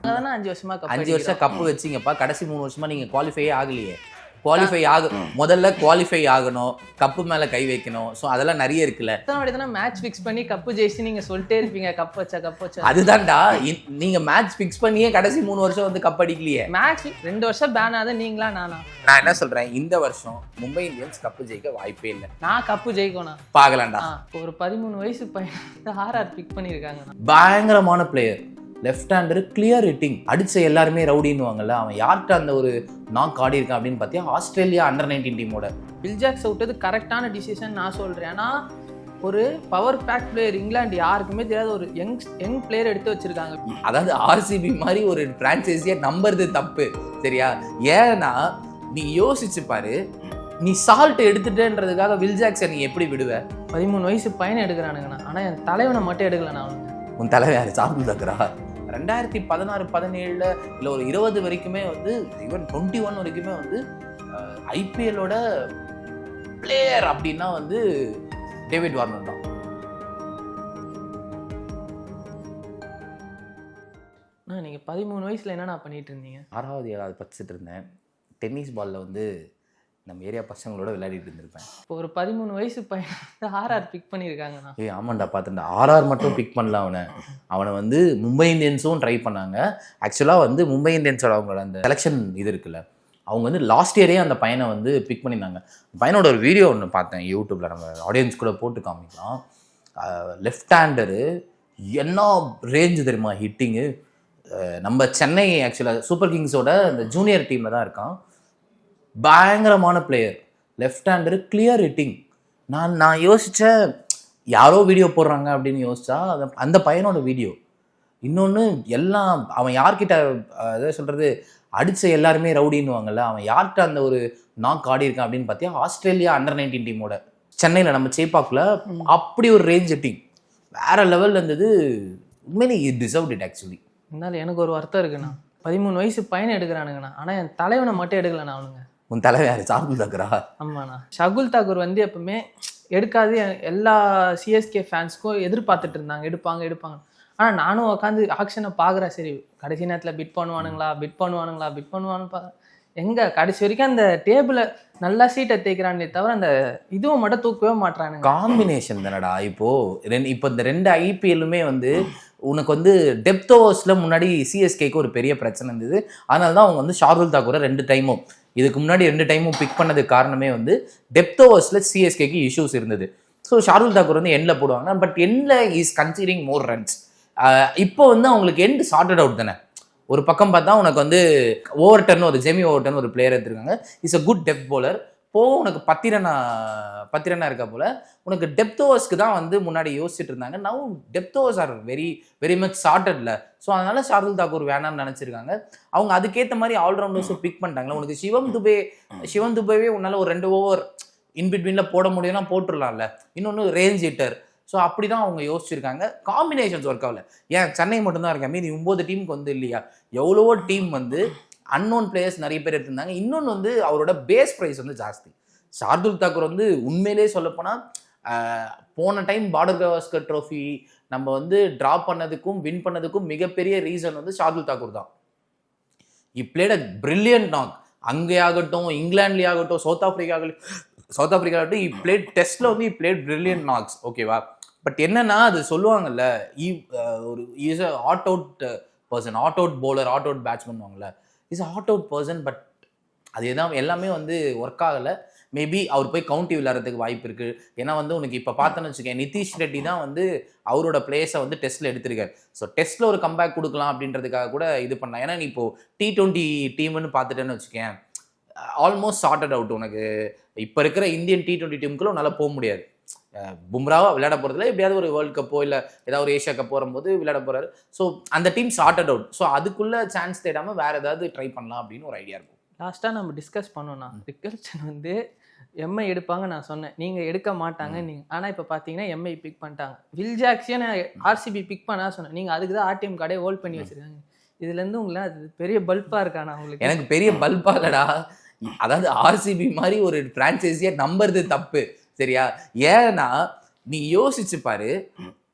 அதானே 5 வருஷமா 5 வருஷம் கப்பு வச்சிங்கப்பா, கடைசி 3 வருஷமா நீங்க குவாலிஃபையே ஆகலையே. முதல்ல குவாலிஃபை ஆகணும், கப்பு மேல கை வைக்கணும். ஸோ அதெல்லாம் நிறைய இருக்குல்ல. தானே மேட்ச் ஃபிக்ஸ் பண்ணி கப்பு ஜெயிச்சு நீங்க சொல்லிட்டே இருப்பீங்க, கப் வச்சா. அதுதான்டா, நீங்க மேட்ச் ஃபிக்ஸ் பண்ணியே கடைசி 3 வருஷம் வந்து கப் அடிக்கலையே. மேட்ச் 2 வருஷம் பேன் ஆகுது, நீங்களா நானா? நான் என்ன சொல்றேன், இந்த வருஷம் மும்பை இந்தியன்ஸ் கப்பு ஜெயிக்க வாய்ப்பே இல்லை. நான் கப்பு ஜெயிக்கணும் பார்க்கலாம்டா. ஒரு 13 வயசு பையன் ஆர்ஆர் பிக் பண்ணியிருக்காங்க. பயங்கரமான player, left hander, clear hitting, அடிச்ச எல்லாருமே ரவுடின்னுவாங்கல்ல. அவன் யார்கிட்ட அந்த ஒரு நாக் ஆடி இருக்கான் அப்படின்னு பார்த்தியா, ஆஸ்திரேலியா அண்டர்-19 டீமோட. வில்ஜாக்ஸ் விட்டது கரெக்டான டிசிஷன் நான் சொல்கிறேன். ஏன்னா ஒரு பவர் பேக் பிளேயர் இங்கிலாந்து யாருக்குமே தெரியாத ஒரு யங் பிளேயர் எடுத்து வச்சிருக்காங்க. அதாவது ஆர்சிபி மாதிரி ஒரு பிரான்ச்சைஸியை நம்புறது தப்பு, சரியா? ஏன்னா நீ யோசிச்சு பாரு, நீ சால்ட் எடுத்துட்டேன்றதுக்காக வில்ஜாக்ஸை நீ எப்படி விடுவ? 13 வயசு பையனை எடுக்கிறானுங்கண்ணா, ஆனால் என் தலைவனை மட்டும் எடுக்கலண்ணா. உன் தலைவன் யார்? சார்ந்து தக்குறா. 2016-17 இல்லை ஒரு 20 வரைக்குமே வந்து, ஈவன் 21 வரைக்குமே வந்து ஐபிஎல்லோட பிளேயர் அப்படின்னா வந்து டேவிட் வார்னர் தான். நீங்கள் 13 வயசில் என்னென்ன பண்ணிட்டு இருந்தீங்க? 6வது 7வது படிச்சுட்டு இருந்தேன். டென்னிஸ் பாலில் வந்து நம்ம ஏரியா பசங்களோட விளையாடிட்டு இருந்திருப்பேன். இப்போ ஒரு 13 வயசு பையன் ஆர்ஆர் பிக் பண்ணியிருக்காங்கண்ணா. ஆமாண்டா, பார்த்துட்டா. ஆர்ஆர் மட்டும் பிக் பண்ணல, அவனை வந்து மும்பை இந்தியன்ஸும் ட்ரை பண்ணாங்க. ஆக்சுவலாக வந்து மும்பை இந்தியன்ஸோட அவங்களோட அந்த செலெக்ஷன் இது இருக்குல்ல, அவங்க வந்து லாஸ்ட் இயரே அந்த பையனை வந்து பிக் பண்ணியிருந்தாங்க. பையனோட ஒரு வீடியோ ஒன்று பார்த்தேன் யூடியூப்பில், நம்ம ஆடியன்ஸ் கூட போட்டு காமிக்கலாம். லெஃப்ட் ஹேண்டரு என்ன ரேஞ்சு தெரியுமா ஹிட்டிங்கு. நம்ம சென்னை ஆக்சுவலாக சூப்பர் கிங்ஸோட இந்த ஜூனியர் டீமில் தான் இருக்கான். பயங்கரமான player, left hander, clear hitting. நான் யோசித்தேன், யாரோ வீடியோ போடுறாங்க அப்படின்னு யோசிச்சா அந்த பையனோட வீடியோ. இன்னொன்று, எல்லாம் அவன் யார்கிட்ட அதாவது சொல்கிறது, அடித்த எல்லாருமே ரவுடின்னுவாங்கல்ல, அவன் யார்கிட்ட அந்த ஒரு நாக் ஆடி இருக்கான் அப்படின்னு பார்த்தியா, ஆஸ்திரேலியா அண்டர்-19 டீமோட. சென்னையில் நம்ம சேப்பாக்கில் அப்படி ஒரு ரேஞ்ச் ஹிட்டிங் வேறு லெவலில் இருந்தது. உண்மையிலே இட் டிசர்வ்ட் இட் ஆக்சுவலி. இருந்தாலும் எனக்கு ஒரு வருத்தம் இருக்குண்ணா, 13 வயசு பையனை எடுக்கிறானுங்கண்ணா, ஆனால் என் தலைவனை மட்டும் எடுக்கலண்ணா. அவனுங்க உன் தலைவர் யார்? ஷாகுல் தாக்கூரா. ஆமாண்ணா, ஷகுல் தாக்கூர் வந்து எப்பவுமே எடுக்காது, எல்லா சிஎஸ்கே ஃபேன்ஸ்க்கும் எதிர்பார்த்துட்டு இருந்தாங்க எடுப்பாங்க. ஆனால் நானும் உட்காந்து ஆக்ஷனை பார்க்குறேன். சரி, கடைசி நேரத்தில் பிட் பண்ணுவானுன்னு பார்க்குறேன். எங்கே கடைசி வரைக்கும் அந்த டேபிளை நல்லா சீட்டை தேய்க்கிறானே தவிர அந்த இதுவும் மட்டும் தூக்கவே மாட்டானுங்க. காம்பினேஷன் தானடா. இப்போ இந்த 2 ஐபிஎல்லுமே வந்து உனக்கு வந்து டெப்த் ஓவர்ஸில் முன்னாடி சிஎஸ்கேக்கு ஒரு பெரிய பிரச்சனை இருந்தது. அதனால தான் அவங்க வந்து ஷார்துல் தாக்கூரை 2 டைமும், இதுக்கு முன்னாடி 2 டைமும் பிக் பண்ணதுக்கு காரணமே வந்து டெப்த் ஓவர்ஸில் சிஎஸ்கேக்கு இஷ்யூஸ் இருந்தது. ஸோ ஷார்துல் தாக்கூர் வந்து எண்டில் போடுவாங்க. பட் எண்டில் இஸ் கன்சிடரிங் மோர் ரன்ஸ். இப்போ வந்து அவங்களுக்கு எண்டு சார்ட்டட் அவுட் தானே. ஒரு பக்கம் பார்த்தா உனக்கு வந்து ஓவர்டன், ஒரு ஜெமி ஓவர்டன் ஒரு பிளேயர் எடுத்துருக்காங்க. Is a good depth bowler. போக உனக்கு 10 ரன்னா இருக்க போல. உனக்கு டெப்த் ஓவர்ஸ்க்கு தான் வந்து முன்னாடி யோசிச்சுட்டு இருந்தாங்க. Now depth overs are very much சார்ட்டட்ல. ஸோ அதனால ஷார்துல் தாக்கூர் வேணாம்னு நினச்சிருக்காங்க. அவங்க அதுக்கேற்ற மாதிரி ஆல்ரவுண்டர்ஸும் பிக் பண்ணிட்டாங்களா. உனக்கு சிவம் துபேவே உன்னால ஒரு 2 ஓவர் இன்பிட்வீனில் போட முடியும்னா போட்டுடலாம்ல. இன்னொன்று ரேஞ்ச் ஹிட்டர். ஸோ அப்படி தான் அவங்க யோசிச்சிருக்காங்க. காம்பினேஷன்ஸ் ஒர்க் ஆகல. ஏன் சென்னை மட்டும்தான் இருக்கேன், மீதி 9 டீமுக்கு வந்து இல்லையா? எவ்வளவோ டீம் வந்து அன்னோன் பிளேயர்ஸ் நிறைய பேர் எடுத்திருந்தாங்க. இன்னொன்று வந்து அவரோட பேஸ் ப்ரைஸ் வந்து ஜாஸ்தி. ஷார்துல் தாக்கூர் வந்து உண்மையிலே சொல்லப்போனால் போன டைம் பார்டர் கவாஸ்கர் ட்ரோஃபி நம்ம வந்து ட்ரா பண்ணதுக்கும் வின் பண்ணதுக்கும் மிகப்பெரிய ரீசன் வந்து ஷார்துல் தாக்கூர் தான். இ பிளேட் அ பிரில்லியன்ட் நாக். அங்கே ஆகட்டும், இங்கிலாந்துலேயே ஆகட்டும், சவுத் ஆஃப்ரிக்கா ஆகட்டும், இ பிளேட் டெஸ்ட்டில் வந்து இ பிளேட் பிரில்லியன்ட் நாக்ஸ். ஓகேவா? பட் என்னன்னா, அது சொல்லுவாங்கல்ல, ஒரு is a odd out person, odd out bowler, odd out batsman வாங்கல, is odd out person. But அது எல்லாமே வந்து ஒர்க் ஆகலை. மேபி அவர் போய் கவுண்டி விளையாடுறதுக்கு வாய்ப்பு இருக்குது. ஏன்னா வந்து உனக்கு இப்போ பார்த்தோன்னு வச்சுக்கேன், நிதிஷ் ரெட்டி தான் வந்து அவரோட பிளேஸை வந்து டெஸ்ட்டில் எடுத்திருக்காரு. ஸோ டெஸ்ட்டில் ஒரு கம்பேக் கொடுக்கலாம் அப்படின்றதுக்காக கூட இது பண்ணலாம். ஏன்னா நீ இப்போது T20 டீம்னு பார்த்துட்டேன்னு வச்சுக்கேன், ஆல்மோஸ்ட் சார்ட்டட் அவுட். உனக்கு இப்போ இருக்கிற இந்தியன் T20 டீமுக்குள்ள உன்னால் போக முடியாது. பும்ராவா விளையாட போகிறதுல எப்படியாவது ஒரு வேர்ல்டு கப்போ இல்லை ஏதாவது ஒரு ஏஷியா கப் வரும்போது விளையாட போகிறாரு. ஸோ அந்த டீம் சார்ட்டட் அவுட். ஸோ அதுக்குள்ளே சான்ஸ் தேடாமல் வேறு ஏதாவது ட்ரை பண்ணலாம் அப்படின்னு ஒரு ஐடியா இருக்கும். லாஸ்ட்டாக நம்ம டிஸ்கஸ் பண்ணோம்னா, ரிக்கல்சன் வந்து எம்ஐ எடுப்பாங்க நான் சொன்னேன், நீங்கள் எடுக்க மாட்டாங்க நீங்கள். ஆனால் இப்போ பார்த்தீங்கன்னா எம்ஐ பிக் பண்ணிட்டாங்க. வில்ஜாக்ஸையும் நான் ஆர்சிபி பிக் பண்ணா சொன்னேன். நீங்கள் அதுக்கு தான் ஆர்டிஎம் கார்டே ஹோல்ட் பண்ணி வச்சுருக்காங்க. இதுலேருந்து உங்களை அது பெரிய பல்பாக இருக்காண்ணா உங்களுக்கு? எனக்கு பெரிய பல்பாக இல்லடா. அதாவது ஆர்சிபி மாதிரி ஒரு ஃப்ரான்ச்சைஸியை நம்புறது தப்பு, சரியா? ஏன்னா நீ யோசிச்சு பாரு,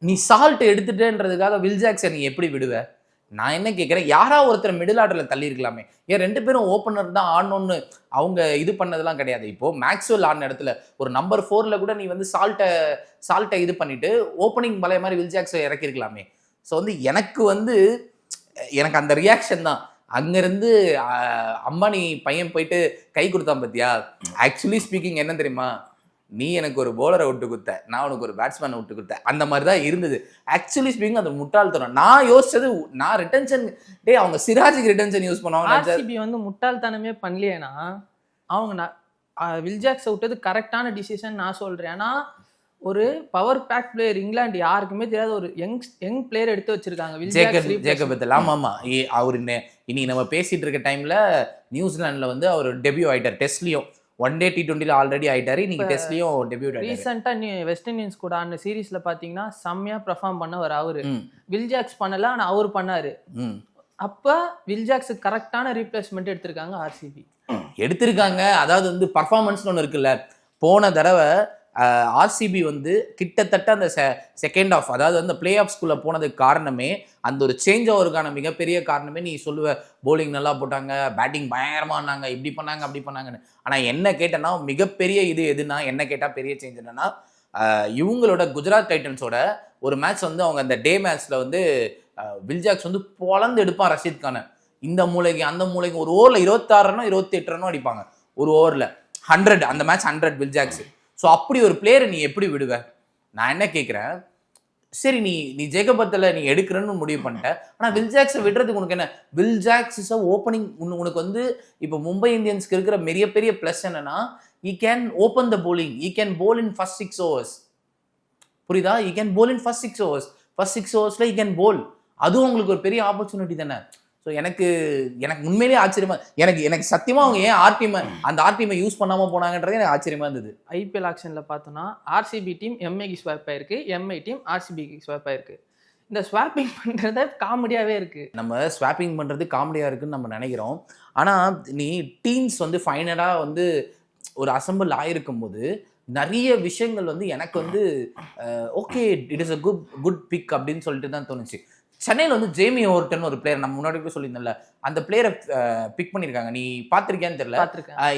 நீ சால்ட் எடுத்துட்டேன்றதுக்காக வில்ஜாக்ஸை நீ எப்படி விடுவ? நான் என்ன கேட்குறேன், யாரா ஒருத்தர் மிடில் ஆர்டரில் தள்ளி இருக்கலாமே. ஏன் 2 பேரும் ஓப்பனர் தான் ஆடணும்னு அவங்க இது பண்ணதெல்லாம் கிடையாது. இப்போ மேக்ஸ்வெல் ஆடின இடத்துல ஒரு நம்பர் 4ல கூட நீ வந்து சால்ட்டை இது பண்ணிட்டு ஓப்பனிங் பழைய மாதிரி வில் ஜாக்ஸை இறக்கிருக்கலாமே. ஸோ வந்து எனக்கு அந்த ரியாக்ஷன் தான். அங்கேருந்து அம்பானி பையன் போயிட்டு கை கொடுத்தான் பார்த்தியா. ஆக்சுவலி ஸ்பீக்கிங் என்ன தெரியுமா, நீ எனக்கு ஒரு போலரை விட்டு கொடுத்த, நான் உனக்கு ஒரு பேட்ஸ்மேனை விட்டு கொடுத்தேன், அந்த மாதிரி தான் இருந்தது. ஆக்சுவலி ஸ்பீக்கிங் அது முட்டாள்தனம். நான் யோசிச்சது, நான் ரிட்டன்ஷன் அவங்க சிராஜுக்கு ரிட்டன்ஷன் யூஸ் பண்ணுவாங்க. ஆர்சிபி வந்து முட்டாள்தனமே பண்ணலையேனா அவங்க வில் ஜாக்ஸை விட்டது கரெக்டான டிசிஷன் நான் சொல்றேன். ஏன்னா ஒரு பவர் பேக் பிளேயர் இங்கிலாந்து யாருக்குமே தெரியாத ஒரு யங் பிளேயர் எடுத்து வச்சிருக்காங்க. ஜேக்கப் ஆமா அவர் இன்னைக்கு நம்ம பேசிட்டு இருக்க டைம்ல நியூசிலாந்துல வந்து அவர் டெபியூ ஆயிட்டார். டெஸ்ட்லயும் 1 டே T20 ஆல்ரெடி ஆயிட்டாரு. இன்னைக்கு டெஸ்ட்லயும் டெபியூட் ஆயிட்டாரு. ரீசெண்டா வெஸ்ட் இண்டீஸ் கூட அந்த சீரீஸ்ல பாத்தீங்கன்னா செம்மையா பெர்ஃபார்ம் பண்ணவர் அவரு. வில் ஜாக்ஸ் பண்ணல, ஆனா அவர் பண்ணாரு. அப்ப வில் ஜாக்ஸ் கரெக்டான ரீப்ளேஸ்மெண்ட் எடுத்திருக்காங்க ஆர்சிபி. எடுத்திருக்காங்க. அதாவது வந்து பர்ஃபார்மன்ஸ்னு ஒன்று இருக்குல்ல. போன தடவை ஆர்சிபி வந்து கிட்டத்தட்ட அந்த செகண்ட் ஆஃப், அதாவது வந்து பிளே ஆஃப் ஸ்கூல்ல போனதுக்கு காரணமே, அந்த ஒரு சேஞ்ச் ஓவருக்கான மிகப்பெரிய காரணமே நீ சொல்லுவ. போலிங் நல்லா போட்டாங்க, பேட்டிங் பயங்கரமா ஆனாங்க, இப்படி பண்ணாங்க அப்படி பண்ணாங்கன்னு. ஆனால் என்ன கேட்டேன்னா மிகப்பெரிய இது எதுனா, என்ன கேட்டால் பெரிய சேஞ்ச் என்னன்னா, இவங்களோட குஜராத் டைட்டன்ஸோட ஒரு மேட்ச் வந்து அவங்க அந்த டே மேட்ச்ல வந்து வில் ஜாக்ஸ் வந்து பொலந்து எடுப்பான் ரஷீத் கானை. இந்த மூளைக்கு அந்த மூளைக்கு ஒரு ஓவரில் 26 ரனோ 28 ரனோ அடிப்பாங்க ஒரு ஓவரில். 100 அந்த மேட்ச் 100 வில் ஜாக்ஸ். ஸோ அப்படி ஒரு பிளேயரை நீ எப்படி விடுவ? நான் என்ன கேட்குறேன், சரி நீ ஜேக்கபத்தில் நீ எடுக்கிறன்னு முடிவு பண்ணிட்ட, ஆனால் வில் ஜாக்ஸை விடுறதுக்கு உனக்கு என்ன? Will Jacks is opening. உனக்கு வந்து இப்போ மும்பை இந்தியன்ஸ்க்கு இருக்கிற மிகப்பெரிய ப்ளஸ் என்னன்னா, he can open the bowling, he can bowl in first 6 overs. புரியுதா? He can bowl in first 6 overs. First 6 overs he can bowl. அதுவும் உங்களுக்கு ஒரு பெரிய ஆப்பர்ச்சுனிட்டி தானே. ஸோ எனக்கு உண்மையிலேயே ஆச்சரியமா, எனக்கு சத்தியமா அவங்க ஏன் அந்த ஆர்டிஎம் யூஸ் பண்ணாம போனாங்கன்றது எனக்கு ஆச்சரியமா இருந்தது. ஐபிஎல் ஆக்ஷன்ல பார்த்தோம்னா ஆர்சிபி டீம் எம்ஐக்கு ஸ்வாப் ஆயிருக்கு, எம்ஐ டீம் ஆர்சிபிக்கு ஸ்வாப் ஆயிருக்கு. இந்த ஸ்வாப்பிங் பண்றத காமெடியாவே இருக்கு. நம்ம ஸ்வாப்பிங் பண்றது காமெடியா இருக்குன்னு நம்ம நினைக்கிறோம். ஆனா நீ டீம்ஸ் வந்து ஃபைனலா வந்து ஒரு அசம்பிள் ஆயிருக்கும் போது நிறைய விஷயங்கள் வந்து எனக்கு வந்து okay it is a good pick அப்படின்னு சொல்லிட்டு தான் தோணுச்சு. சென்னையில் வந்து ஜேமி ஓவர்டன் ஒரு பிளேயர், நம்ம முன்னாடி கூட சொல்லியிருந்தேன்ல, அந்த பிளேயரை பிக் பண்ணியிருக்காங்க. நீ பார்த்துருக்கியான்னு தெரியல.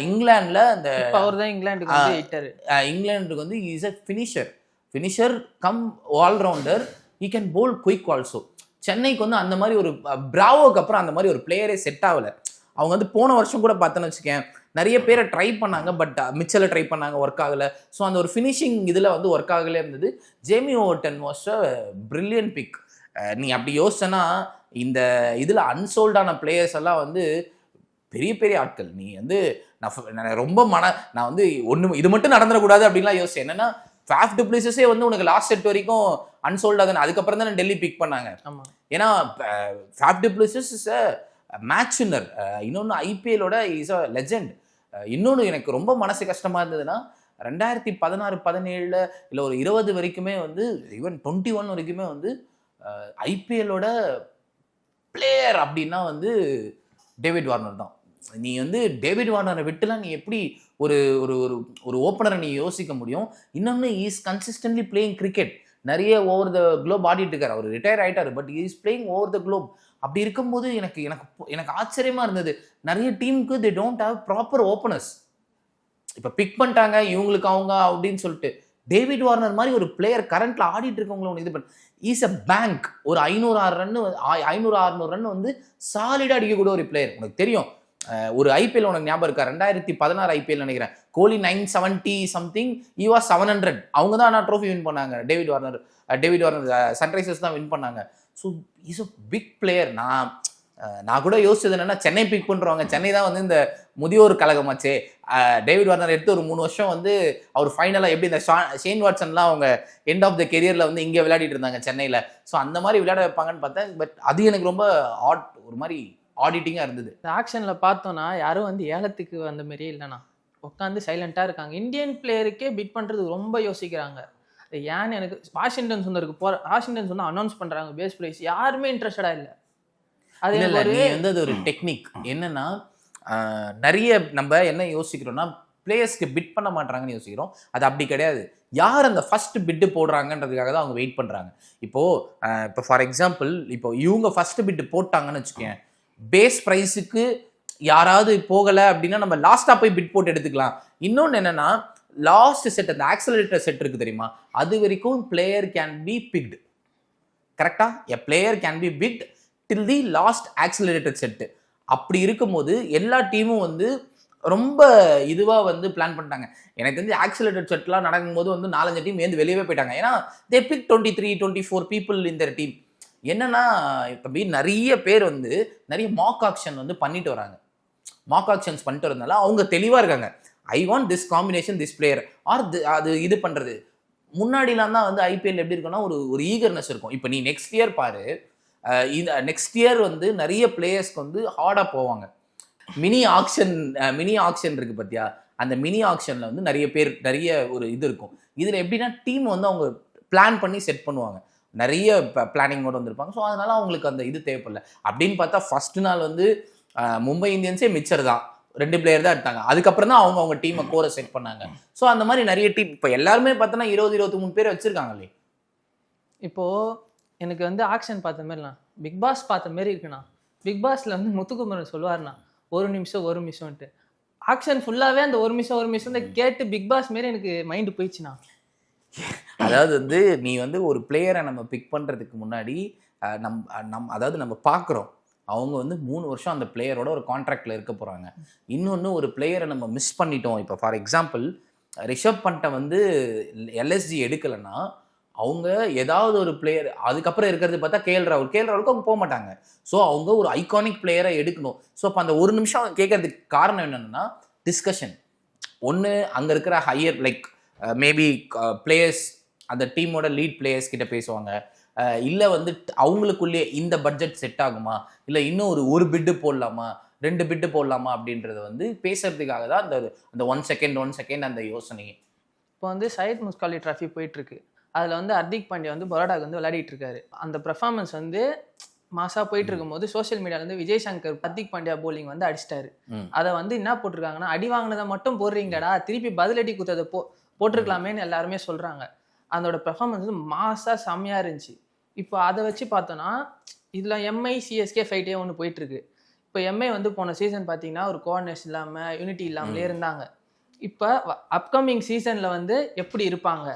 இங்கிலாந்துல அந்த அவர் தான் இங்கிலாந்துக்கு வந்து ஹிட்டர். இங்கிலாந்துக்கு வந்து is a finisher cum allrounder. He can bowl quick also. சென்னைக்கு வந்து அந்த மாதிரி ஒரு பிராவோக்கு அப்புறம் அந்த மாதிரி ஒரு பிளேயரே செட் ஆகலை. அவங்க வந்து போன வருஷம் கூட பார்த்தோன்னு வச்சுக்கேன், நிறைய பேரை ட்ரை பண்ணாங்க, பட் மிச்சலை ட்ரை பண்ணாங்க, ஒர்க் ஆகலை. ஸோ அந்த ஒரு ஃபினிஷிங் இதில் வந்து ஒர்க் ஆகலே இருந்தது. Jamie Overton was a brilliant pick. நீ அப்படி யோசிச்சனா இந்த இதில் அன்சோல்டான பிளேயர்ஸ் எல்லாம் வந்து பெரிய பெரிய ஆட்கள். நீ வந்து நான் ரொம்ப நான் வந்து இது மட்டும் நடந்துடக்கூடாது அப்படின்லாம் யோசிச்சேன். என்னன்னா ஃபேஃப் டு பிளேசஸே வந்து உனக்கு லாஸ்ட் செட் வரைக்கும் அன்சோல்டாக தானே. அதுக்கப்புறம் தான் டெல்லி பிக் பண்ணாங்க. ஏன்னா Faf to places is a match winner. இன்னொன்று ஐபிஎல்லோட இஸ் அ லெஜெண்ட். இன்னொன்று எனக்கு ரொம்ப மனசு கஷ்டமாக இருந்ததுன்னா 2016-17 இல்லை ஒரு 20 வரைக்குமே வந்து ஈவன் 21 வரைக்குமே வந்து ஐபிஎல்லோட பிளேயர் அப்படின்னா வந்து டேவிட் வார்னர் தான். நீ வந்து டேவிட் வார்னரை விட்டுலாம் நீ எப்படி ஒரு ஒரு ஒரு ஓப்பனரை நீ யோசிக்க முடியும்? இன்னொன்று இஸ் கன்சிஸ்டன்ட்லி பிளேயிங் கிரிக்கெட். நிறைய ஓவர் த குளோப் ஆடிட்டு இருக்காரு. அவர் ரிட்டையர் ஆகிட்டார், but is playing over the Globe. அப்படி இருக்கும்போது எனக்கு ஆச்சரியமா இருந்தது. நிறைய டீமுக்கு they don't have proper openers. இப்போ பிக் பண்ணிட்டாங்க இவங்களுக்கு அவங்க அப்படின்னு சொல்லிட்டு. டேவிட் வார்னர் மாதிரி ஒரு பிளேயர் கரண்ட்ல ஆடிட்டு இருக்கவங்கள இது பண்ண இஸ் அ பேங்க். ஒரு 500-600 ரன் வந்து சாலிடா அடிக்கக்கூடிய ஒரு பிளேயர். உனக்கு தெரியும், ஒரு ஐபிஎல் உனக்கு ஞாபகம் இருக்கா? 2016 ஐபிஎல் நினைக்கிறேன், கோலி 970 சம்திங், ஈவா 700. அவங்க தான் ஆனால் ட்ரோஃபி வின் பண்ணாங்க. டேவிட் வார்னர் சன்ரைசர்ஸ் தான் வின் பண்ணாங்க. So is a big player. நான் கூட யோசிச்சது என்னன்னா, சென்னை பிக் பண்ணுறவங்க, சென்னை தான் வந்து இந்த முதியோர் கழகமாச்சே. டேவிட் வார்னர் எடுத்து ஒரு 3 வருஷம் வந்து அவர் ஃபைனலாக எப்படி இந்த ஷேன் வாட்சன்லாம் அவங்க எண்ட் ஆஃப் த கெரியரில் வந்து இங்கே விளையாடிட்டு இருந்தாங்க சென்னையில். ஸோ அந்த மாதிரி விளையாட வைப்பாங்கன்னு பார்த்தேன். பட் அது எனக்கு ரொம்ப ஒரு மாதிரி ஆடிட்டிங்காக இருந்தது. இந்த ஆக்ஷனில் பார்த்தோன்னா யாரும் வந்து ஏலத்துக்கு வந்த மாதிரியே இல்லைண்ணா, உட்காந்து சைலண்ட்டாக இருக்காங்க. இந்தியன் பிளேயருக்கே பிட் பண்ணுறதுக்கு ரொம்ப யோசிக்கிறாங்க. ஏன்னு எனக்கு வாஷிங்டன் சுந்தருக்கு அனௌன்ஸ் பண்ணுறாங்க பேஸ் ப்ரைஸ், யாருமே இன்ட்ரெஸ்டடாக இல்லை. அது வந்து அது ஒரு டெக்னிக். என்னன்னா நிறைய நம்ம என்ன யோசிக்கிறோம்னா, பிளேயர்ஸ்க்கு பிட் பண்ண மாட்டாங்கன்னு யோசிக்கிறோம். அது அப்படி கிடையாது. யார் அந்த ஃபர்ஸ்ட் பிட்டு போடுறாங்கன்றதுக்காக தான் அவங்க வெயிட் பண்ணுறாங்க. இப்போ ஃபார் எக்ஸாம்பிள் இப்போ இவங்க ஃபர்ஸ்ட் பிட்டு போட்டாங்கன்னு வச்சுக்கேன், பேஸ் ப்ரைஸுக்கு யாராவது போகலை அப்படின்னா நம்ம லாஸ்ட்டாக போய் பிட் போட்டு எடுத்துக்கலாம். இன்னொன்று என்னன்னா, லாஸ்ட் செட் அந்த ஆக்சலரேட்டர் செட் இருக்கு தெரியுமா, அது வரைக்கும் பிளேயர் கேன் பி பிக்டு. கரெக்டா? எ player can be picked till the last accelerated set. அப்படி இருக்கும்போது எல்லா டீமும் வந்து ரொம்ப இதுவாக வந்து பிளான் பண்ணிட்டாங்க. எனக்கு தெரிஞ்சு ஆக்சிலேட்டட் செட்லாம் நடக்கும்போது வந்து 4-5 டீம் ஏந்து வெளியவே போயிட்டாங்க. ஏன்னா தே பிக் 23-24 பீப்புள் இந்த டீம். என்னன்னா இப்போ நிறைய பேர் வந்து நிறைய மாக் ஆக்ஷன் வந்து பண்ணிட்டு வராங்க. மாக் ஆக்ஷன்ஸ் பண்ணிட்டு வரதுனால அவங்க தெளிவாக இருக்காங்க. I want this combination this player or அது இது பண்ணுறது. முன்னாடிலாம் தான் வந்து ஐபிஎல் எப்படி இருக்குன்னா ஒரு ஈகர்னஸ் இருக்கும். இப்போ நீ நெக்ஸ்ட் இயர் பாரு, இந்த நெக்ஸ்ட் இயர் வந்து நிறைய பிளேயர்ஸ்க்கு வந்து ஹார்டாக போவாங்க. மினி ஆக்ஷன் இருக்கு பார்த்தியா, அந்த மினி ஆக்ஷனில் வந்து நிறைய ஒரு இது இருக்கும். இதில் எப்படின்னா டீம் வந்து அவங்க பிளான் பண்ணி செட் பண்ணுவாங்க, நிறைய பிளானிங்கோடு வந்திருப்பாங்க. ஸோ அதனால அவங்களுக்கு அந்த இது தேவைப்படல. அப்படின்னு பார்த்தா ஃபர்ஸ்ட் நாள் வந்து மும்பை இந்தியன்ஸே மிச்சர் தான், 2 பிளேயர் தான் எடுத்தாங்க. அதுக்கப்புறம் தான் அவங்க டீமை கோரை செட் பண்ணாங்க. ஸோ அந்த மாதிரி நிறைய டீம் இப்போ எல்லாருமே பார்த்தோன்னா 20-23 பேர் வச்சிருக்காங்களே. இப்போது எனக்கு வந்து ஆக்ஷன் பார்த்த மாதிரிண்ணா, பிக் பாஸ் பார்த்த மாதிரி இருக்குண்ணா. பிக் பாஸில் வந்து முத்துக்குமரன் சொல்லுவார்ண்ணா, 1 நிமிஷம்ட்டு ஆக்ஷன் ஃபுல்லாகவே அந்த 1 நிமிஷம் தான் கேட்டு பிக் பாஸ் மாரி எனக்கு மைண்டு போயிடுச்சுண்ணா. அதாவது வந்து நீ வந்து ஒரு பிளேயரை நம்ம பிக் பண்ணுறதுக்கு முன்னாடி அதாவது நம்ம பார்க்குறோம் அவங்க வந்து 3 வருஷம் அந்த பிளேயரோட ஒரு கான்ட்ராக்டில் இருக்க போகிறாங்க. இன்னொன்று ஒரு பிளேயரை நம்ம மிஸ் பண்ணிட்டோம். இப்போ ஃபார் எக்ஸாம்பிள் ரிஷப் பண்ட்டை வந்து எல்எஸ்ஜி எடுக்கலைன்னா அவங்க ஏதாவது ஒரு பிளேயர் அதுக்கப்புறம் இருக்கிறது பார்த்தா கேஎல் ராகுலுக்கு அவங்க போக மாட்டாங்க. ஸோ அவங்க ஒரு ஐகானிக் பிளேயரை எடுக்கணும். ஸோ அப்போ அந்த 1 நிமிஷம் கேட்கறதுக்கு காரணம் என்னென்னா டிஸ்கஷன். ஒன்று அங்கே இருக்கிற ஹையர் லைக் மேபி பிளேயர்ஸ் அந்த டீமோட லீட் பிளேயர்ஸ் கிட்ட பேசுவாங்க. இல்லை வந்து அவங்களுக்குள்ளே இந்த பட்ஜெட் செட் ஆகுமா, இல்லை இன்னும் ஒரு பிட்டு போடலாமா, 2 பிட்டு போடலாமா அப்படின்றத வந்து பேசுறதுக்காக தான் அந்த 1 செகண்ட் அந்த யோசனையே. இப்போ வந்து சையத் முஸ்காலி ட்ராஃபி போயிட்டுருக்கு. அதில் வந்து ஹர்திக் பாண்டியா வந்து பரோடாக்கு வந்து விளையாடிட்டு இருக்காரு. அந்த பெர்ஃபார்மன்ஸ் வந்து மாசாக போயிட்டு இருக்கும்போது சோஷியல் மீடியாவில் வந்து விஜய் சங்கர் ஹர்திக் பாண்டியா போலிங் வந்து அடிச்சிட்டாரு. அதை வந்து என்ன போட்டிருக்காங்கன்னா, அடி வாங்கினதை மட்டும் போடுறீங்கடா, திருப்பி பதிலடி குத்ததை போட்டிருக்கலாமேன்னு எல்லாருமே சொல்கிறாங்க. அதோட பெர்ஃபார்மன்ஸ் வந்து மாசாக செம்மையாக இருந்துச்சு. இப்போ அதை வச்சு பார்த்தோன்னா இதில் எம்ஐ சிஎஸ்கே ஃபைட்டே ஒன்று போயிட்டுருக்கு. இப்போ எம்ஐ வந்து போன சீசன் பார்த்தீங்கன்னா ஒரு கோஆர்டினேஷன் இல்லாமல் யூனிட்டி இல்லாமலே இருந்தாங்க. இப்போ அப்கமிங் சீசனில் வந்து எப்படி இருப்பாங்க,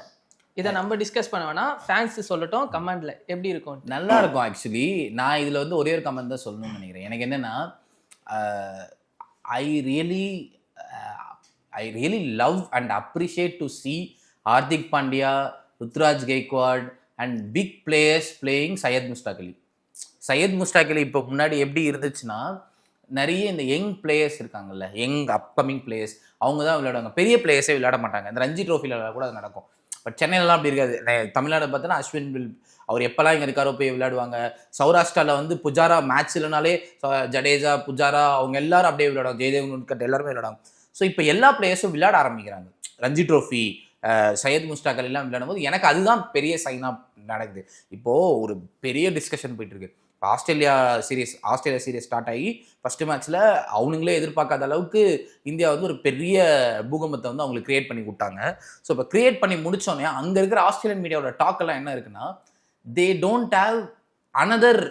இதை நம்ம டிஸ்கஸ் பண்ண வேணா, ஃபேன்ஸ் சொல்லட்டும் கமெண்ட்ல எப்படி இருக்கும். நல்லா இருக்கும். ஆக்சுவலி நான் இதில் வந்து ஒரே ஒரு கமெண்ட் தான் சொல்லணும்னு நினைக்கிறேன். எனக்கு என்னென்னா, I really love and appreciate to see Hardik Pandya, Ruturaj Gaikwad and big players playing Syed Mushtaq Ali. இப்போ முன்னாடி எப்படி இருந்துச்சுன்னா, நிறைய இந்த யங் பிளேயர்ஸ் இருக்காங்கல்ல, யங் அப்கமிங் பிளேயர்ஸ், அவங்க தான் விளையாடுவாங்க. பெரிய பிளேயர்ஸே விளையாட மாட்டாங்க. இந்த ரஞ்சி ட்ரோஃபியில் கூட அது நடக்கும். பட் சென்னையிலலாம் அப்படி இருக்காது. தமிழ்நாடு பார்த்தோன்னா அஸ்வின் வில் அவர் எப்போல்லாம் இங்கே இருக்காரோ போய் விளையாடுவாங்க. சௌராஷ்டிராவில் வந்து புஜாரா மேட்ச் இல்லைனாலே ஜடேஜா, புஜாரா அவங்க எல்லாரும் அப்படியே விளையாடுவாங்க. ஜெயதேவ் உட்கட் எல்லாருமே விளையாடுவாங்க. ஸோ இப்போ எல்லா பிளேயர்ஸும் விளையாட ஆரம்பிக்கிறாங்க. ரஞ்சி ட்ரோஃபி, சையத் முஸ்டாக் அலி எல்லாம் விளையாடும் போது எனக்கு அதுதான் பெரிய சைனாக நடக்குது. இப்போது ஒரு பெரிய டிஸ்கஷன் போயிட்டு இருக்கு. ஆஸ்திரேலியா சீரீஸ் ஸ்டார்ட் ஆகி ஃபர்ஸ்ட் மேட்ச்சில் அவனுங்களே எதிர்பார்க்காத அளவுக்கு இந்தியா வந்து ஒரு பெரிய பூகம்பத்தை வந்து அவங்களுக்கு கிரியேட் பண்ணி கொடுத்தாங்க. ஸோ இப்போ கிரியேட் பண்ணி முடிச்சோன்னே அங்கே இருக்கிற ஆஸ்திரேலியன் மீடியாவோட டாக்கெல்லாம் என்ன இருக்குன்னா, they don't have another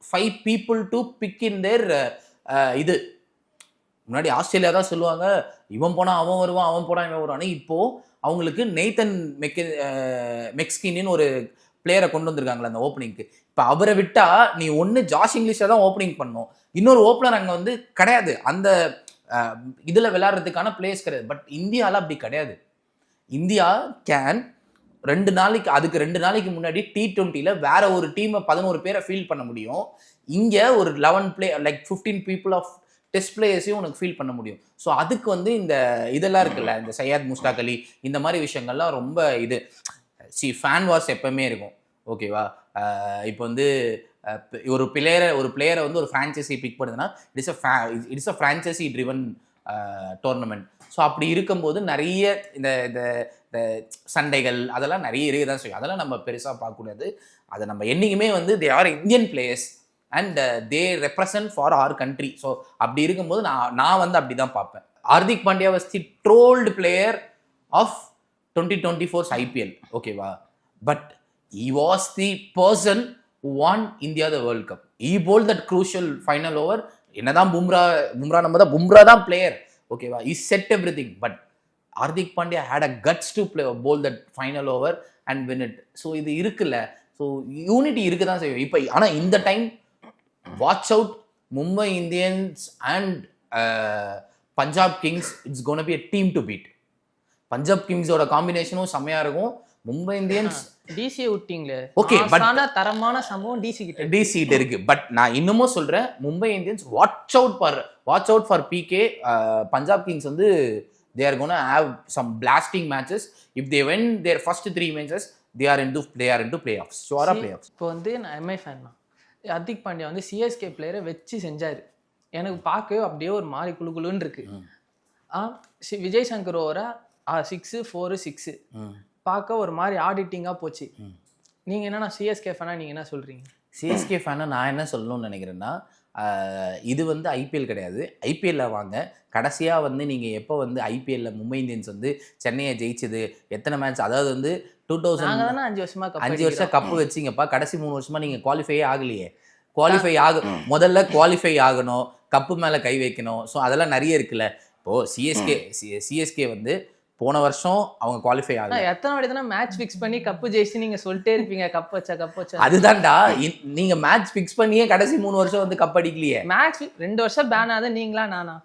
5 people to pick in there இது. முன்னாடி ஆஸ்திரேலியா தான் சொல்லுவாங்க, இவன் போனால் அவன் வருவான், அவன் போனால் இவன் வருவான். இப்போது அவங்களுக்கு நெய்தன் மெக்ஸ்கின்னு ஒரு பிளேயரை கொண்டு வந்திருக்காங்களா அந்த ஓப்பனிங்க்கு. இப்போ அவரை விட்டா நீ ஒன்று ஜாஷ் இங்கிலீஷை தான் ஓப்பனிங் பண்ணணும், இன்னொரு ஓப்பனர் அங்கே வந்து கிடையாது. அந்த இதில் விளையாடுறதுக்கான பிளேயர்ஸ் கிடையாது. பட் இந்தியாவில் அப்படி கிடையாது. இந்தியா கேன் 2 நாளைக்கு முன்னாடி T20ல வேற ஒரு டீமை 11 பேரை ஃபீல் பண்ண முடியும். இங்கே ஒரு 11 player like 15 people of test பிளேயர்ஸையும் உனக்கு ஃபீல் பண்ண முடியும். ஸோ அதுக்கு வந்து இந்த இதெல்லாம் இருக்குல்ல, இந்த சையத் முஸ்டாக் அலி இந்த மாதிரி விஷயங்கள்லாம் ரொம்ப இது ஃபேன் வார்ஸ் எப்பவுமே இருக்கும். ஓகேவா? இப்போ வந்து ஒரு பிளேயரை வந்து ஒரு ஃப்ரான்ச்சைசி பிக் பண்ணுதுன்னா it's a franchise driven tournament. So அப்படி இருக்கும்போது நிறைய இந்த சண்டைகள் அதெல்லாம் நிறைய இருக்க தான் செய்யும். அதெல்லாம் நம்ம பெருசாக பார்க்கக்கூடாது. அதை நம்ம என்றைக்குமே வந்து they are Indian players and they represent for our country. So அப்படி இருக்கும்போது நான் வந்து அப்படி தான் பார்ப்பேன். Hardik Pandya was the trolled player of 2024's IPL, ஓகேவா? But he was the person who won India the World Cup. He bowled that crucial final over. என்னதான் பும்ரா தான் பிளேயர், ஓகேவா? he set everything, but Hardik Pandya had a guts to bowl that final over and win it. So இது இருக்குல்ல, so unity இருக்கு தான் செய்யும் இப்போ. ஆனால் இந்த time watch out Mumbai Indians and Punjab Kings. It's gonna be a team to beat. Punjab கிங்ஸோட காம்பினேஷனும் செம்மையா இருக்கும். மும்பை இந்தியன்ஸ் டிசி விட்டீங்களே, ஓகே, பட் தரமான சம்பவம் டிசி கிட்ட இருக்கு. பட் நான் இன்னமும் சொல்றேன், Mumbai Indians watch out for PK. Punjab Kings வந்து they are going to have some blasting matches. If they win their first 3 matches, they are into playoffs. ஷுவரா playoffs. இப்போ வந்து நான் எம்ஐ ஃபேன் தான். ஹர்திக் பாண்டியா வந்து சிஎஸ்கே பிளேயரை வச்சு செஞ்சாரு. எனக்கு பார்க்கவே அப்படியே ஒரு மாதிரி குழுன்னு இருக்கு. விஜய் சங்கர் ஓவரா 6 4 6 பார்க்க ஒரு மாதிரி ஆடிட்டிங்காக போச்சு. நீங்கள் என்னன்னா சிஎஸ்கே ஃபேனா, நீங்கள் என்ன சொல்கிறீங்க? சிஎஸ்கே ஃபேனா நான் என்ன சொல்லணும்னு நினைக்கிறேன்னா, இது வந்து ஐபிஎல் கிடையாது. ஐபிஎல்லில் வாங்க, கடைசியாக வந்து நீங்கள் எப்போ வந்து ஐபிஎல்லில் மும்பை இந்தியன்ஸ் வந்து சென்னையை ஜெயிச்சது எத்தனை மேட்ச், அதாவது வந்து 2000 5 வருஷம் கப்பு வச்சிங்கப்பா. கடைசி 3 வருஷமா நீங்கள் குவாலிஃபையே ஆகலையே. முதல்ல குவாலிஃபை ஆகணும், கப்பு மேலே கை வைக்கணும். ஸோ அதெல்லாம் நிறைய இருக்குல்ல. இப்போது சிஎஸ்கே வந்து போன வருஷம் அவங்க குவாலிஃபை ஆகல. எத்தனை வாட்டி தானே மேட்ச் ஃபிக்ஸ் பண்ணி கப்பு ஜெயிச்சு நீங்க சொல்லிட்டே இருப்பீங்க, கப் வச்சா. அதுதான்டா, நீங்க மேட்ச் ஃபிக்ஸ் பண்ணியே கடைசி 3 வருஷம் வந்து கப் அடிக்கலையே. மேட்ச் 2 வருஷம் பேன் ஆகுது, நீங்களா நானா?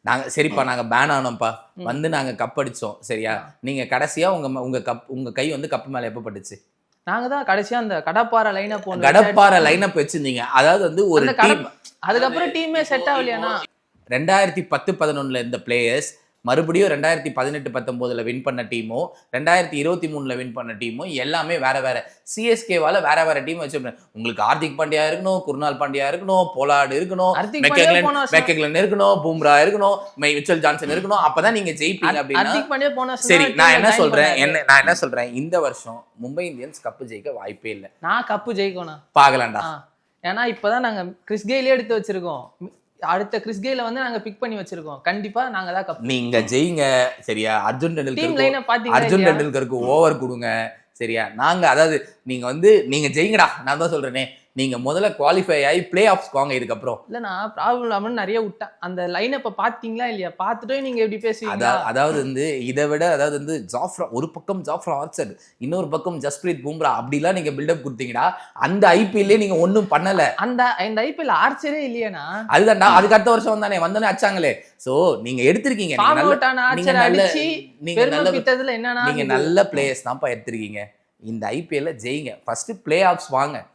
நாங்க சரிப்பா, நாங்க பேன் ஆனோம்ப்பா, வந்து நாங்க கப் அடிச்சோம், சரியா? நீங்க கடைசியா உங்க கை வந்து கப்பு மேல எப்ப பட்டுச்சு? நாங்க தான் கடைசியா அந்த கடப்பாறை லைனப் வச்சிருந்தீங்க. அதாவது வந்து ஒரு டீம், அதுக்கப்புறம் டீமே செட் ஆகலையானா? 2010-11 இந்த பிளேயர்ஸ் மறுபடியும் 2018-19 வின் பண்ண டீமோ 2023 வின் பண்ண டீமோ எல்லாமே வேற. சிஎஸ்கேவால வேற டீம் வச்சு, உங்களுக்கு ஹார்திக் பாண்டியா இருக்கணும், குருணால் பாண்டியா இருக்கணும், போலார்டு இருக்கணும், மெக்கெக்லன் இருக்கணும், பும்ரா இருக்கணும், மிச்சல் ஜான்சன் இருக்கணும், அப்பதான் நீங்க ஜெயிப்பீங்க அப்படின்னா. சரி, நான் என்ன சொல்றேன், இந்த வருஷம் மும்பை இந்தியன்ஸ் கப்பு ஜெயிக்க வாய்ப்பே இல்லை. நான் கப்பு ஜெயிக்கணும் பாக்கலாம்டா. ஏன்னா இப்பதான் நாங்க கிறிஸ் கெயிலே எடுத்து வச்சிருக்கோம். அடுத்த கிறிஸ் கெயில வந்து நாங்க பிக் பண்ணி வச்சிருக்கோம். கண்டிப்பா நாங்க தான் கப். நீங்க ஜெயிங்க, சரியா? அர்ஜுன் டெண்டுல்கருக்கு ஓவர் கொடுங்க, சரியா? நாங்க அதாவது நீங்க ஜெயிங்கடா. நான் தான் சொல்றேனே, நீங்க முதல்ல குவாலிஃபை ஆகி பிளே ஆஃப்ஸ் வாங்க. இதுக்கப்புறம் இல்ல, நான் ப்ராப்ளம் இல்லாமல் நிறைய விட்டேன். அந்த லைனை இப்ப பாத்தீங்களா இல்லையா? பார்த்துட்டே நீங்க எப்படி பேசுவீங்க? அதாவது வந்து இதை விட, அதாவது வந்து ஒரு பக்கம் ஜாஃப்ரா ஆர்ச்சர், இன்னொரு பக்கம் ஜஸ்பிரீத் பும்ரா, அப்படிலாம் நீங்க பில்டப் கொடுத்தீங்கடா. அந்த ஐபிஎல்லே நீங்க ஒன்னும் பண்ணல. அந்த ஐபிஎல் ஆர்ச்சரே இல்லையானா? அதுதான்டா, அதுக்கு அடுத்த வருஷம் வந்தோடனே அடிச்சாங்களே. சோ நீங்க எடுத்திருக்கீங்க, நீங்க நல்ல பிளேயர்ஸ் தான்ப்பா எடுத்திருக்கீங்க. இந்த ஐபிஎல்ல ஜெயிங்க, ஃபர்ஸ்ட் பிளே ஆஃப்ஸ் வாங்க.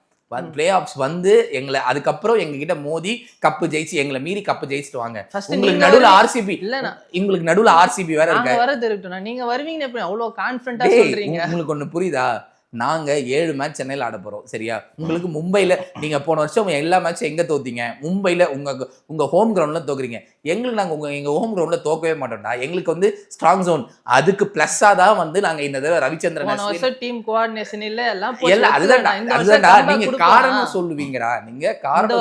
பிளே ஆஃப்ஸ் வந்து எங்களை, அதுக்கப்புறம் எங்ககிட்ட மோதி கப்பு ஜெயிச்சு எங்களை மீறி கப்பு ஜெயிச்சுட்டு வாங்க. உங்களுக்கு நடுவுல ஆர்சிபி இல்லனா, உங்களுக்கு நடுவுல ஆர்சிபி வேற இருக்கு. வரது இருக்கட்டும், நீங்க வருவீங்கன்னு எப்படி அவ்வளவு கான்ஃபிடென்ட்டா சொல்றீங்க? உங்களுக்கு ஒண்ணு புரியுதா? நாங்க 7 மேட்ச் சென்னையில ஆட போறோம், சரியா? உங்களுக்கு மும்பைல நீங்க போன வருஷம் எல்லா மேட்சும் எங்க தோத்தீங்க? மும்பைல உங்க ஹோம் கிரவுண்ட்ல தோக்குறீங்க. எங்களுக்கு நாங்க எங்க ஹோம் கிரவுண்ட்ல தோக்கவே மாட்டோம்டா. எங்களுக்கு வந்து ஸ்ட்ராங் ஜோன், அதுக்கு பிளஸ்ஸா தான் வந்து நாங்க இந்த தடவை ரவிச்சந்திரன் டீம் கோஆர்டினேஷன் இல்ல எல்லாம் அதுதான்டா. நீங்க காரணம் சொல்லுவீங்கடா, நீங்க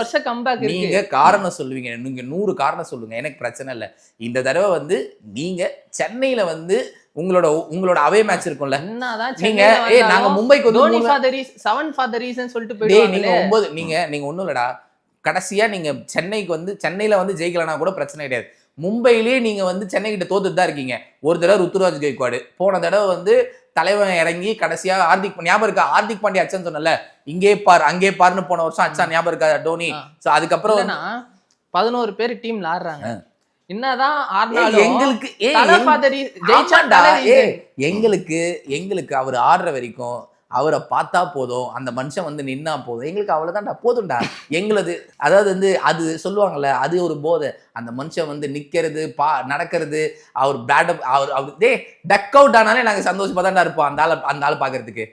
வருஷம் கம்பேக் நீங்க காரணம் சொல்லுவீங்க, நீங்க 100 காரணம் சொல்லுங்க, எனக்கு பிரச்சனை இல்லை. இந்த தடவை வந்து நீங்க சென்னையில வந்து உங்களோட அவே மேட்ச் இருக்கும்ல, நீங்க நாங்க மும்பைக்கு நீங்க ஒண்ணும் இல்லடா. கடைசியா நீங்க சென்னைக்கு வந்து சென்னையில வந்து ஜெயிக்கலனா கூட பிரச்சனை கிடையாது. மும்பையிலேயே நீங்க வந்து சென்னை கிட்ட தோத்துட்டு தான் இருக்கீங்க. ஒரு தடவை ருத்துராஜ் கைக்வாடு, போன தடவை வந்து தலைவன் இறங்கி கடைசியா ஞாபகம் இருக்கா? ஹார்திக் பாண்டியா அச்சன் சொன்னல, இங்கே பார் அங்கே பாருன்னு போன வருஷம் அச்சா, ஞாபகம் இருக்கா டோனி? அதுக்கப்புறம் 11 பேர் டீம்ல ஆடுறாங்க. என்னதான் எங்களுக்கு அவர் ஆடுற வரைக்கும் அவரை பார்த்தா போதும், அந்த மனுஷன் வந்து நின்னா போதும், எங்களுக்கு அவ்வளவுதான்டா, போதும்டா எங்களது. அதாவது வந்து அது சொல்லுவாங்கல்ல, அது ஒரு போதை. அந்த மனுஷன் வந்து நிக்கிறது, நடக்கிறது, அவர் பேட் அவர் டக் அவுட் ஆனாலே நாங்க சந்தோஷமா தான்டா இருப்போம் அந்த ஆள் பாக்குறதுக்கு.